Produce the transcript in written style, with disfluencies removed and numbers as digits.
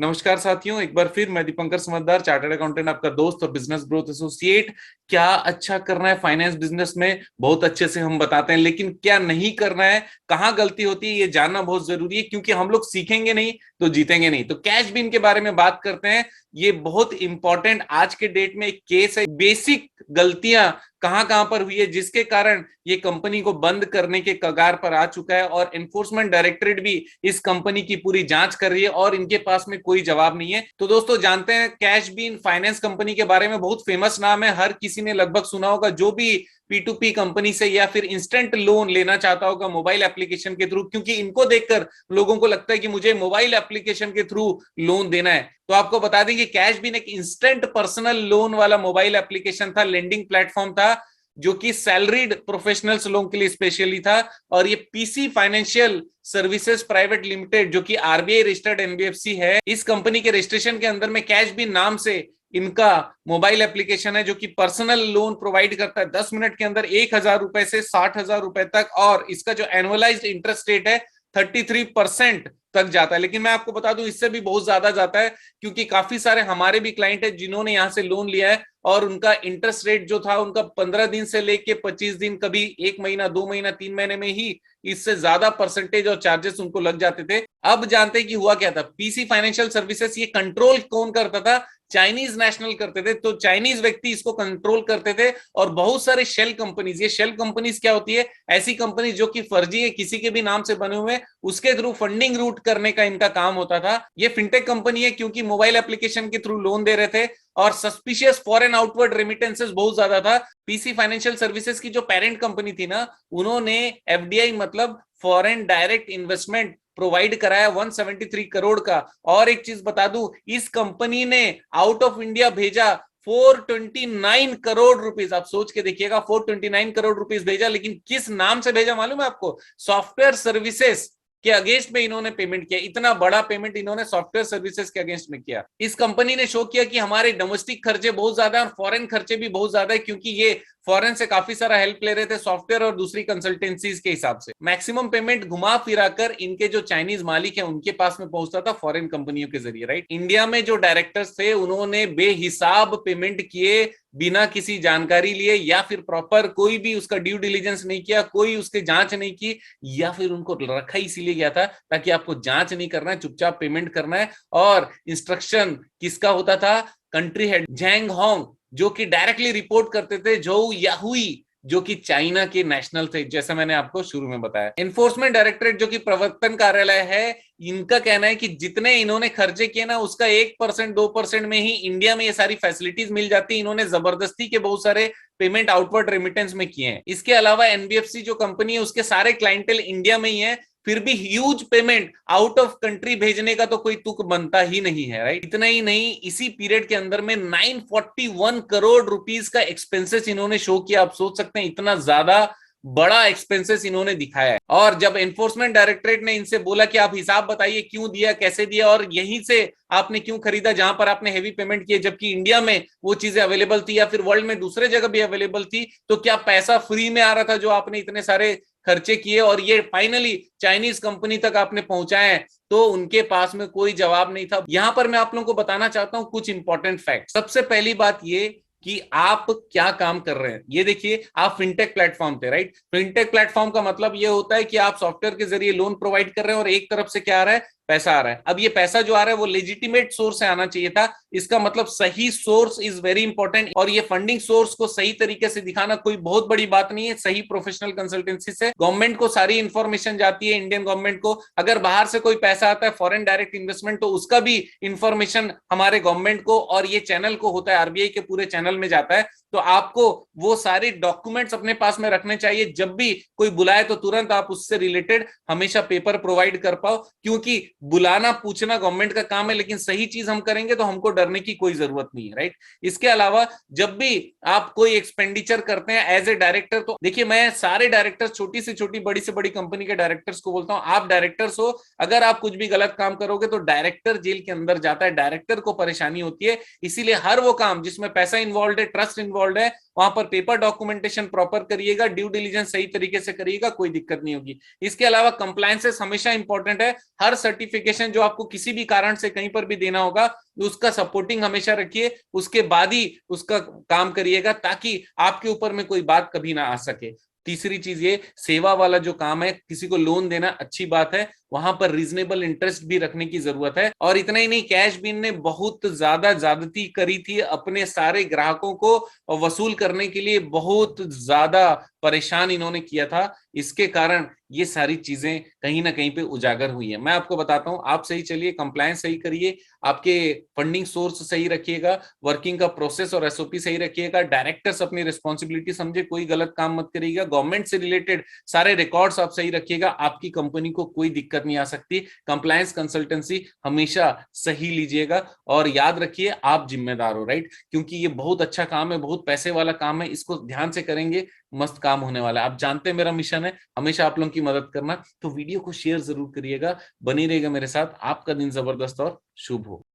नमस्कार साथियों, एक बार फिर मैं दीपंकर समझदार, चार्टर्ड अकाउंटेंट, आपका दोस्त और बिजनेस ग्रोथ एसोसिएट। क्या अच्छा करना है फाइनेंस बिजनेस में, बहुत अच्छे से हम बताते हैं, लेकिन क्या नहीं करना है, कहाँ गलती होती है, ये जानना बहुत जरूरी है, क्योंकि हम लोग सीखेंगे नहीं तो जीतेंगे नहीं। तो कैश बिन के बारे में बात करते हैं। ये बहुत इंपॉर्टेंट आज के डेट में एक केस है। बेसिक गलतियां कहां कहां पर हुई है, जिसके कारण ये कंपनी को बंद करने के कगार पर आ चुका है, और एनफोर्समेंट डायरेक्टरेट भी इस कंपनी की पूरी जांच कर रही है और इनके पास में कोई जवाब नहीं है। तो दोस्तों, जानते हैं कैश बीन फाइनेंस कंपनी के बारे में। बहुत फेमस नाम है, हर किसी ने लगभग सुना होगा। जो भी P2P कंपनी से या फिर इंस्टेंट लोन लेना चाहता होगा मोबाइल एप्लीकेशन के थ्रू, क्योंकि इनको देखकर लोगों को लगता है कि मुझे मोबाइल एप्लीकेशन के थ्रू लोन देना है, तो आपको बता दें कि कैश बीन एक इंस्टेंट पर्सनल लोन वाला मोबाइल एप्लीकेशन था, लेंडिंग प्लेटफॉर्म था, जो कि सैलरीड प्रोफेशनल्स लोगों के लिए स्पेशली था। और ये PC financial services private limited, जो कि आरबीआई रजिस्टर्ड एनबीएफसी है, इस कंपनी के रजिस्ट्रेशन के अंदर में कैश बिन नाम से इनका मोबाइल एप्लीकेशन है, जो कि पर्सनल लोन प्रोवाइड करता है 10 मिनट के अंदर 1,000 रुपए से 60,000 रुपए तक, और इसका जो एनुअलाइज्ड इंटरेस्ट रेट है 33% तक जाता है। लेकिन मैं आपको बता दूं, इससे भी बहुत ज्यादा जाता है, क्योंकि काफी सारे हमारे भी क्लाइंट है जिन्होंने यहां से लोन लिया है, और उनका इंटरेस्ट रेट जो था उनका 15 दिन से लेके 25 दिन, कभी 1 महीना, 2 महीना, 3 महीने में ही इससे ज्यादा परसेंटेज और चार्जेस उनको लग जाते थे। अब जानते हैं कि हुआ क्या था। पीसी फाइनेंशियल सर्विसेज ये कंट्रोल कौन करता था? चाइनीज नेशनल करते थे। तो चाइनीज व्यक्ति इसको कंट्रोल करते थे, और बहुत सारे शेल कंपनीज, ये शेल कंपनीज क्या होती है? ऐसी कंपनी जो कि फर्जी है, किसी के भी नाम से बने हुए, उसके थ्रू फंडिंग रूट करने का इनका काम होता था। ये फिनटेक कंपनी है, क्योंकि मोबाइल एप्लीकेशन के थ्रू लोन दे रहे थे, और सस्पिशियस फॉरेन आउटवर्ड रेमिटेंसेस बहुत ज्यादा था। पीसी फाइनेंशियल सर्विसेज की जो पेरेंट कंपनी थी ना, उन्होंने एफडीआई मतलब फॉरेन डायरेक्ट इन्वेस्टमेंट प्रोवाइड कराया 173 करोड़ का। और एक चीज बता दूं, इस कंपनी ने आउट ऑफ इंडिया भेजा 429 करोड़ रुपीस। आप सोच के देखिएगा, 429 करोड़ रुपीस भेजा, लेकिन किस नाम से भेजा मालूम है आपको? सॉफ्टवेयर सर्विसेज के अगेंस्ट में इन्होंने पेमेंट किया। इतना बड़ा पेमेंट इन्होंने सॉफ्टवेयर सर्विसेज के अगेंस्ट में किया। इस कंपनी ने शो किया कि हमारे डोमेस्टिक खर्चे बहुत ज्यादा है और फॉरेन खर्चे भी बहुत ज्यादा है, क्योंकि ये फॉरेन से काफी सारा हेल्प ले रहे थे सॉफ्टवेयर और दूसरी कंसल्टेंसीज के हिसाब से। मैक्सिमम पेमेंट घुमा फिरा कर इनके जो चाइनीज मालिक है उनके पास में पहुंचता था फॉरेन कंपनियों के जरिए, राइट। इंडिया में जो डायरेक्टर्स थे उन्होंने बेहिसाब पेमेंट किए, बिना किसी जानकारी लिए, या फिर प्रॉपर कोई भी उसका ड्यू डिलीजेंस नहीं किया, कोई उसकी जांच नहीं की, या फिर उनको रखा इसीलिए गया था ताकि आपको जांच नहीं करना है, चुपचाप पेमेंट करना है। और इंस्ट्रक्शन किसका होता था? कंट्री हेड जैंग होंग, जो कि डायरेक्टली रिपोर्ट करते थे झोउ याहुई, जो कि चाइना के नेशनल थे, जैसा मैंने आपको शुरू में बताया। एनफोर्समेंट डायरेक्टरेट, जो कि प्रवर्तन कार्यालय है, इनका कहना है कि जितने इन्होंने खर्चे किए ना, उसका 1% 2% में ही इंडिया में ये सारी फैसिलिटीज मिल जाती। इन्होंने जबरदस्ती के बहुत सारे पेमेंट आउटवर्ड रेमिटेंस में किए हैं। इसके अलावा एनबीएफसी जो कंपनी है, उसके सारे क्लाइंटेल इंडिया में ही है, फिर भी huge payment out of country भेजने का तो कोई तुक बनता ही नहीं है, राइट। इतना ही नहीं, इसी पीरियड के अंदर में 941 करोड़ रुपीस का एक्सपेंसेस इन्होंने शो किया। आप सोच सकते हैं इतना ज्यादा बड़ा एक्सपेंसेस इन्होंने दिखाया है। और जब एनफोर्समेंट डायरेक्टरेट ने इनसे बोला कि आप हिसाब बताइए, क्यों दिया, कैसे दिया, और यहीं से आपने क्यों खरीदा जहां पर आपने हेवी पेमेंट किए, जबकि इंडिया में वो चीजें अवेलेबल थी या फिर वर्ल्ड में दूसरे जगह भी अवेलेबल थी, तो क्या पैसा फ्री में आ रहा था जो आपने इतने सारे खर्चे किए और ये फाइनली चाइनीज कंपनी तक आपने पहुंचाए? तो उनके पास में कोई जवाब नहीं था। यहां पर मैं आप लोगों को बताना चाहता हूं कुछ इंपॉर्टेंट फैक्ट। सबसे पहली बात ये कि आप क्या काम कर रहे हैं। ये देखिए, आप फिनटेक प्लेटफॉर्म थे, राइट। फिनटेक प्लेटफॉर्म का मतलब ये होता है कि आप सॉफ्टवेयर के जरिए लोन प्रोवाइड कर रहे हैं और एक तरफ से क्या आ रहा है? पैसा आ रहा है। अब ये पैसा जो आ रहा है वो लेजिटिमेट सोर्स से आना चाहिए था। इसका मतलब सही सोर्स इज वेरी इंपॉर्टेंट, और ये फंडिंग सोर्स को सही तरीके से दिखाना कोई बहुत बड़ी बात नहीं है। सही प्रोफेशनल कंसल्टेंसी से गवर्नमेंट को सारी इंफॉर्मेशन जाती है, इंडियन गवर्नमेंट को। अगर बाहर से कोई पैसा आता है फॉरेन डायरेक्ट इन्वेस्टमेंट, तो उसका भी इंफॉर्मेशन हमारे गवर्नमेंट को और ये चैनल को होता है, आरबीआई के पूरे चैनल में जाता है। तो आपको वो सारे डॉक्यूमेंट्स अपने पास में रखने चाहिए। जब भी कोई बुलाए तो तुरंत आप उससे रिलेटेड हमेशा पेपर प्रोवाइड कर पाओ, क्योंकि बुलाना पूछना गवर्नमेंट का काम है, लेकिन सही चीज हम करेंगे तो हमको डरने की कोई जरूरत नहीं है, राइट। इसके अलावा जब भी आप कोई एक्सपेंडिचर करते हैं एज ए डायरेक्टर, तो देखिए, मैं सारे डायरेक्टर्स, छोटी से छोटी बड़ी से बड़ी कंपनी के डायरेक्टर्स को बोलता हूं, आप डायरेक्टर्स हो, अगर आप कुछ भी गलत काम करोगे तो डायरेक्टर जेल के अंदर जाता है, डायरेक्टर को परेशानी होती है। इसीलिए हर वो काम जिसमें पैसा इन्वॉल्व है, ट्रस्ट इन्वॉल्व इन्वॉल्व है, वहां पर पेपर डॉक्यूमेंटेशन प्रॉपर करिएगा, ड्यू डिलीजेंस सही तरीके से करिएगा, कोई दिक्कत नहीं होगी। इसके अलावा कंप्लायंसेस हमेशा इंपॉर्टेंट है। हर सर्टिफिकेशन जो आपको किसी भी कारण से कहीं पर भी देना होगा, उसका सपोर्टिंग हमेशा रखिए, उसके बाद ही उसका काम करिएगा, ताकि आपके ऊपर में कोई बात कभी ना आ सके। तीसरी चीज ये, सेवा वाला जो काम है, किसी को लोन देना अच्छी बात है, वहां पर रीजनेबल इंटरेस्ट भी रखने की जरूरत है। और इतना ही नहीं, कैश बीन ने बहुत ज्यादा ज्यादती करी थी, अपने सारे ग्राहकों को वसूल करने के लिए बहुत ज्यादा परेशान इन्होंने किया था। इसके कारण ये सारी चीजें कहीं ना कहीं पे उजागर हुई है। मैं आपको बताता हूं, आप सही चलिए, कंप्लायंस सही करिए, आपके फंडिंग सोर्स सही रखिएगा, वर्किंग का प्रोसेस और एसओपी सही रखिएगा, डायरेक्टर्स अपनी रिस्पॉन्सिबिलिटी समझे, कोई गलत काम मत करिएगा, गवर्नमेंट से रिलेटेड सारे रिकॉर्ड्स आप सही रखिएगा, आपकी कंपनी को कोई दिक्कत नहीं आ सकती। कंप्लायंस कंसल्टेंसी हमेशा सही लीजिएगा, और याद रखिए आप जिम्मेदार हो, राइट? क्योंकि ये बहुत अच्छा काम है, बहुत पैसे वाला काम है, इसको ध्यान से करेंगे, मस्त काम होने वाला है। आप जानते हैं मेरा मिशन है हमेशा आप लोगों की मदद करना, तो वीडियो को शेयर जरूर करिएगा, बनी रहेगा मेरे साथ। आपका दिन जबरदस्त और शुभ हो।